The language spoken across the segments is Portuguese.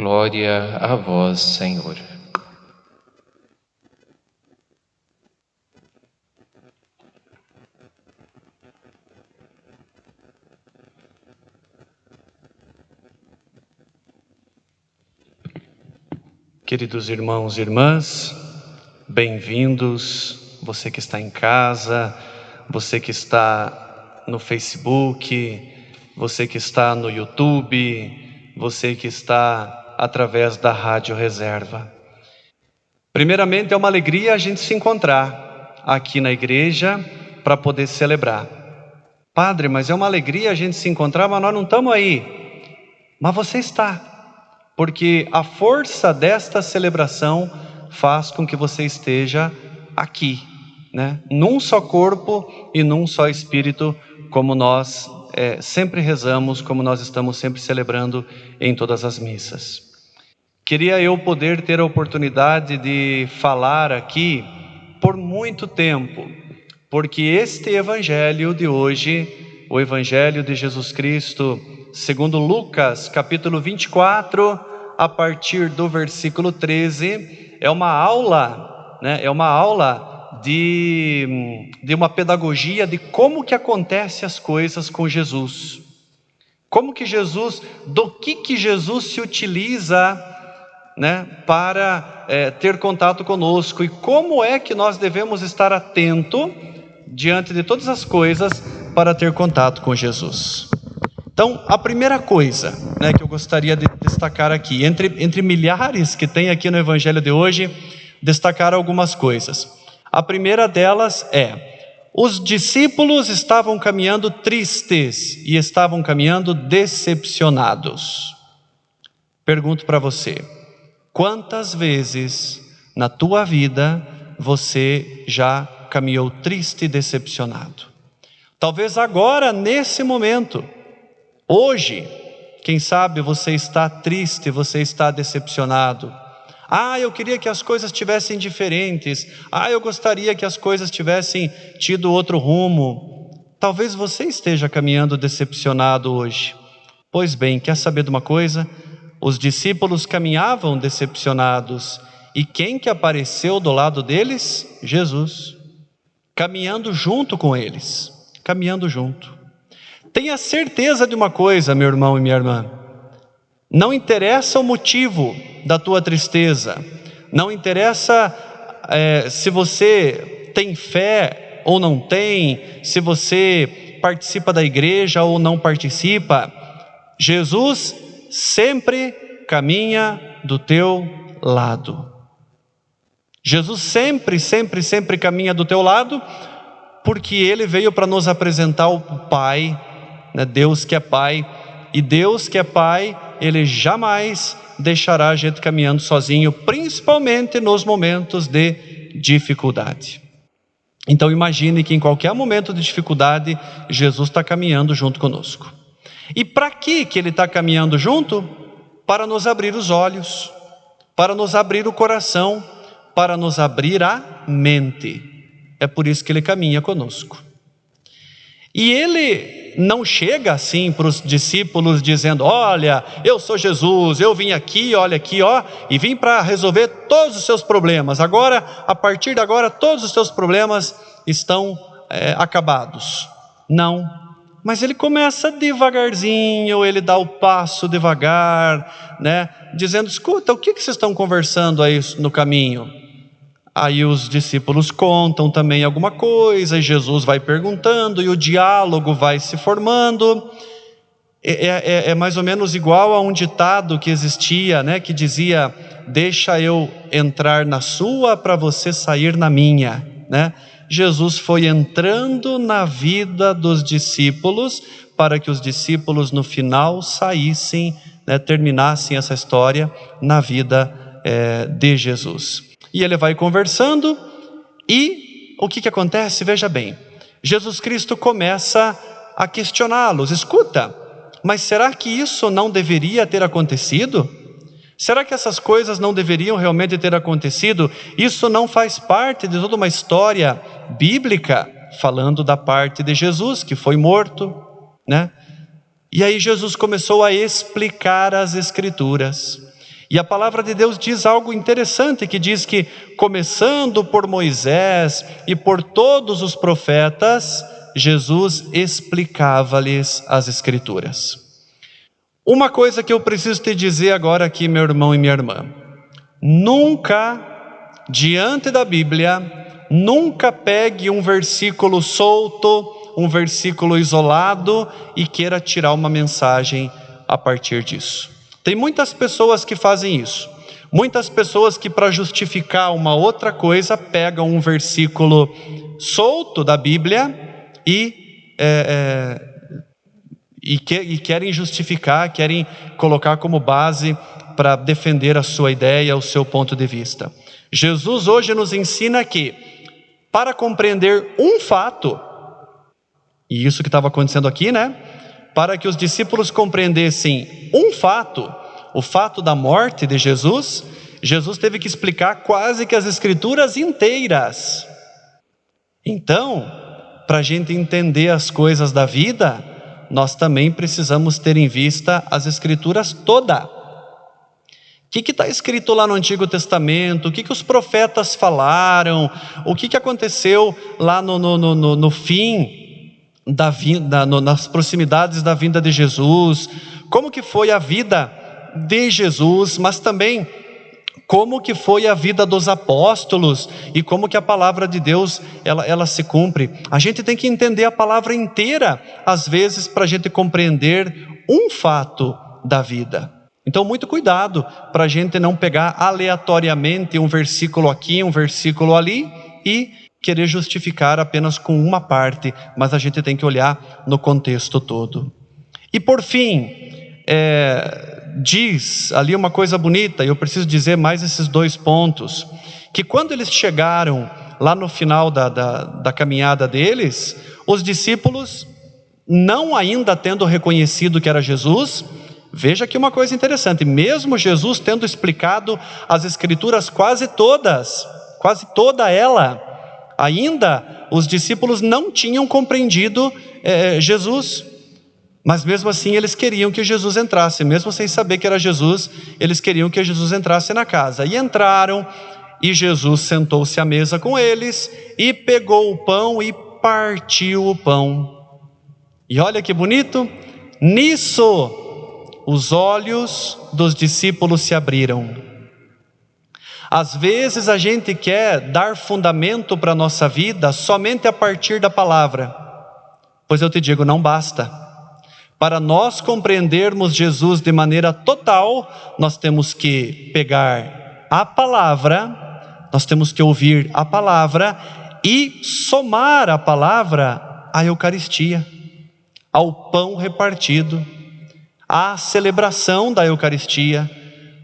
Glória a vós, Senhor. Queridos irmãos e irmãs, bem-vindos, você que está em casa, você que está no Facebook, você que está no YouTube, você que está através da Rádio Reserva. Primeiramente, é uma alegria a gente se encontrar aqui na igreja para poder celebrar. Padre, mas é uma alegria a gente se encontrar, mas nós não estamos aí. Mas você está. Porque a força desta celebração faz com que você esteja aqui, né? Num só corpo e num só espírito, como nós sempre rezamos, como nós estamos sempre celebrando em todas as missas. Queria eu poder ter a oportunidade de falar aqui por muito tempo, porque este evangelho de hoje, o evangelho de Jesus Cristo, segundo Lucas, capítulo 24, a partir do versículo 13, é uma aula, né? É uma aula de uma pedagogia de como que acontecem as coisas com Jesus. Como que Jesus, do que Jesus se utiliza, né, para ter contato conosco, e como é que nós devemos estar atento diante de todas as coisas para ter contato com Jesus. Então, a primeira coisa, né, que eu gostaria de destacar aqui, entre milhares que tem aqui no Evangelho de hoje, destacar algumas coisas. A primeira delas os discípulos estavam caminhando tristes e estavam caminhando decepcionados. Pergunto para você, quantas vezes na tua vida você já caminhou triste e decepcionado? Talvez agora, nesse momento, hoje, quem sabe você está triste, você está decepcionado. Eu queria que as coisas tivessem diferentes. Eu gostaria que as coisas tivessem tido outro rumo. Talvez você esteja caminhando decepcionado hoje. Pois bem, quer saber de uma coisa? Os discípulos caminhavam decepcionados. E quem que apareceu do lado deles? Jesus. Caminhando junto com eles. Caminhando junto. Tenha certeza de uma coisa, meu irmão e minha irmã. Não interessa o motivo da tua tristeza. Não interessa se você tem fé ou não tem. Se você participa da igreja ou não participa. Jesus sempre caminha do teu lado. Jesus sempre caminha do teu lado, porque Ele veio para nos apresentar o Pai, né? Deus que é Pai, e Deus que é Pai, Ele jamais deixará a gente caminhando sozinho, principalmente nos momentos de dificuldade. Então imagine que em qualquer momento de dificuldade, Jesus está caminhando junto conosco. E para que Ele está caminhando junto? Para nos abrir os olhos, para nos abrir o coração, para nos abrir a mente. É por isso que Ele caminha conosco. E Ele não chega assim para os discípulos dizendo: olha, eu sou Jesus, eu vim aqui, olha aqui, e vim para resolver todos os seus problemas. Agora, a partir de agora, todos os seus problemas estão acabados. Não. Mas Ele começa devagarzinho, Ele dá o passo devagar, né? Dizendo: escuta, o que vocês estão conversando aí no caminho? Aí os discípulos contam também alguma coisa, e Jesus vai perguntando, e o diálogo vai se formando. É mais ou menos igual a um ditado que existia, né? Que dizia: deixa eu entrar na sua para você sair na minha, né? Jesus foi entrando na vida dos discípulos para que os discípulos no final saíssem, né, terminassem essa história na vida de Jesus. E Ele vai conversando, e o que acontece? Veja bem, Jesus Cristo começa a questioná-los: escuta, mas será que isso não deveria ter acontecido? Será que essas coisas não deveriam realmente ter acontecido? Isso não faz parte de toda uma história bíblica, falando da parte de Jesus, que foi morto, né? E aí Jesus começou a explicar as Escrituras. E a palavra de Deus diz algo interessante, que diz que, começando por Moisés e por todos os profetas, Jesus explicava-lhes as Escrituras. Uma coisa que eu preciso te dizer agora aqui, meu irmão e minha irmã: nunca, diante da Bíblia, nunca pegue um versículo solto, um versículo isolado e queira tirar uma mensagem a partir disso. Tem muitas pessoas que fazem isso. Muitas pessoas que, para justificar uma outra coisa, pegam um versículo solto da Bíblia e querem justificar, querem colocar como base para defender a sua ideia, o seu ponto de vista. Jesus hoje nos ensina que, para compreender um fato, e isso que estava acontecendo aqui, né? Para que os discípulos compreendessem um fato, o fato da morte de Jesus, Jesus teve que explicar quase que as Escrituras inteiras. Então, para a gente entender as coisas da vida, nós também precisamos ter em vista as Escrituras toda. O que está escrito lá no Antigo Testamento? O que os profetas falaram? O que aconteceu lá no fim da vinda, nas proximidades da vinda de Jesus? Como que foi a vida de Jesus, mas também como que foi a vida dos apóstolos e como que a palavra de Deus ela se cumpre. A gente tem que entender a palavra inteira, às vezes, para a gente compreender um fato da vida. Então, muito cuidado para a gente não pegar aleatoriamente um versículo aqui, um versículo ali e querer justificar apenas com uma parte, mas a gente tem que olhar no contexto todo. E por fim, diz ali uma coisa bonita, e eu preciso dizer mais esses 2 pontos, que quando eles chegaram lá no final da caminhada deles, os discípulos, não ainda tendo reconhecido que era Jesus, veja aqui uma coisa interessante, mesmo Jesus tendo explicado as Escrituras quase toda ela, ainda os discípulos não tinham compreendido Jesus, mas mesmo assim eles queriam que Jesus entrasse, mesmo sem saber que era Jesus, eles queriam que Jesus entrasse na casa, e entraram, e Jesus sentou-se à mesa com eles, e pegou o pão e partiu o pão, e olha que bonito, nisso os olhos dos discípulos se abriram. Às vezes a gente quer dar fundamento para a nossa vida somente a partir da palavra, pois eu te digo, não basta. Para nós compreendermos Jesus de maneira total, nós temos que pegar a palavra, nós temos que ouvir a palavra e somar a palavra à Eucaristia, ao pão repartido, à celebração da Eucaristia.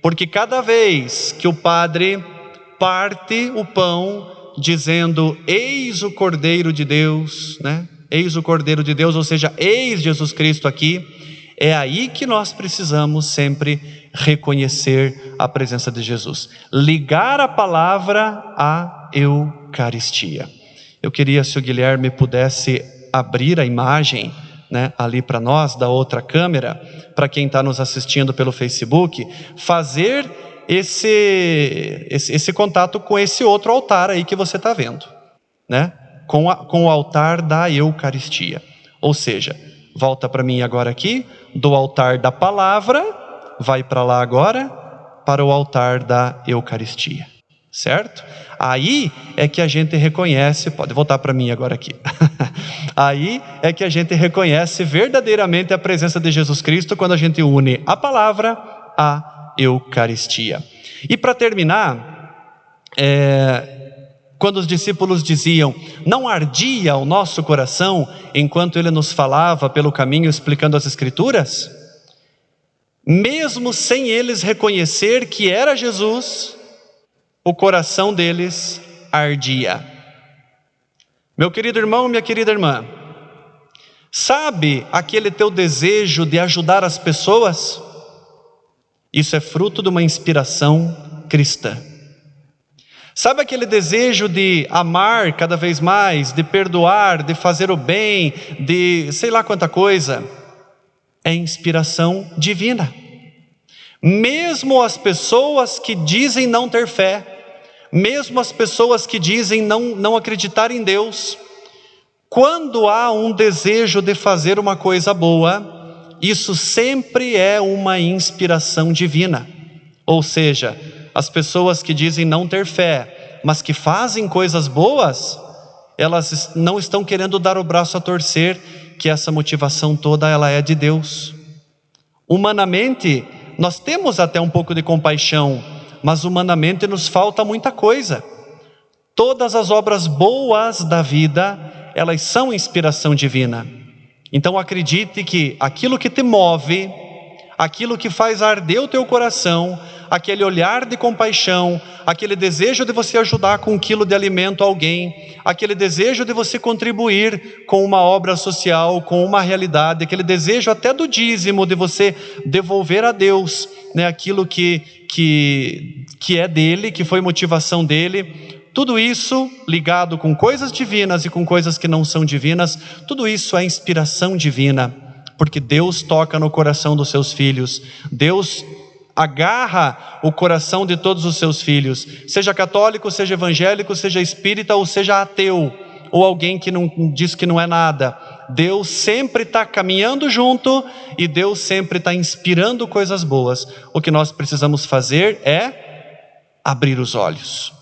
Porque cada vez que o padre parte o pão, dizendo, eis o Cordeiro de Deus, né? Eis o Cordeiro de Deus, ou seja, eis Jesus Cristo aqui, é aí que nós precisamos sempre reconhecer a presença de Jesus. Ligar a palavra à Eucaristia. Eu queria, se o Guilherme pudesse abrir a imagem, né, ali para nós, da outra câmera, para quem está nos assistindo pelo Facebook, fazer esse contato com esse outro altar aí que você está vendo, né? Com o altar da Eucaristia. Ou seja, volta para mim agora aqui, do altar da palavra, vai para lá agora, para o altar da Eucaristia, certo? Aí é que a gente reconhece, pode voltar para mim agora aqui, aí é que a gente reconhece verdadeiramente a presença de Jesus Cristo, quando a gente une a palavra à Eucaristia. E para terminar, quando os discípulos diziam, não ardia o nosso coração enquanto ele nos falava pelo caminho explicando as Escrituras? Mesmo sem eles reconhecer que era Jesus, o coração deles ardia. Meu querido irmão, minha querida irmã, sabe aquele teu desejo de ajudar as pessoas? Isso é fruto de uma inspiração cristã. Sabe aquele desejo de amar cada vez mais, de perdoar, de fazer o bem, de sei lá quanta coisa? É inspiração divina. Mesmo as pessoas que dizem não ter fé, mesmo as pessoas que dizem não acreditar em Deus, quando há um desejo de fazer uma coisa boa, isso sempre é uma inspiração divina. Ou seja, as pessoas que dizem não ter fé, mas que fazem coisas boas, elas não estão querendo dar o braço a torcer, que essa motivação toda ela é de Deus. Humanamente, nós temos até um pouco de compaixão, mas humanamente nos falta muita coisa. Todas as obras boas da vida, elas são inspiração divina. Então acredite que aquilo que te move, aquilo que faz arder o teu coração, aquele olhar de compaixão, aquele desejo de você ajudar com 1 quilo de alimento a alguém, aquele desejo de você contribuir com uma obra social, com uma realidade, aquele desejo até do dízimo, de você devolver a Deus, né, aquilo que é dele, que foi motivação dele. Tudo isso ligado com coisas divinas e com coisas que não são divinas, tudo isso é inspiração divina, porque Deus toca no coração dos seus filhos. Deus agarra o coração de todos os seus filhos, seja católico, seja evangélico, seja espírita ou seja ateu, ou alguém que não diz que não é nada. Deus sempre está caminhando junto e Deus sempre está inspirando coisas boas. O que nós precisamos fazer é abrir os olhos.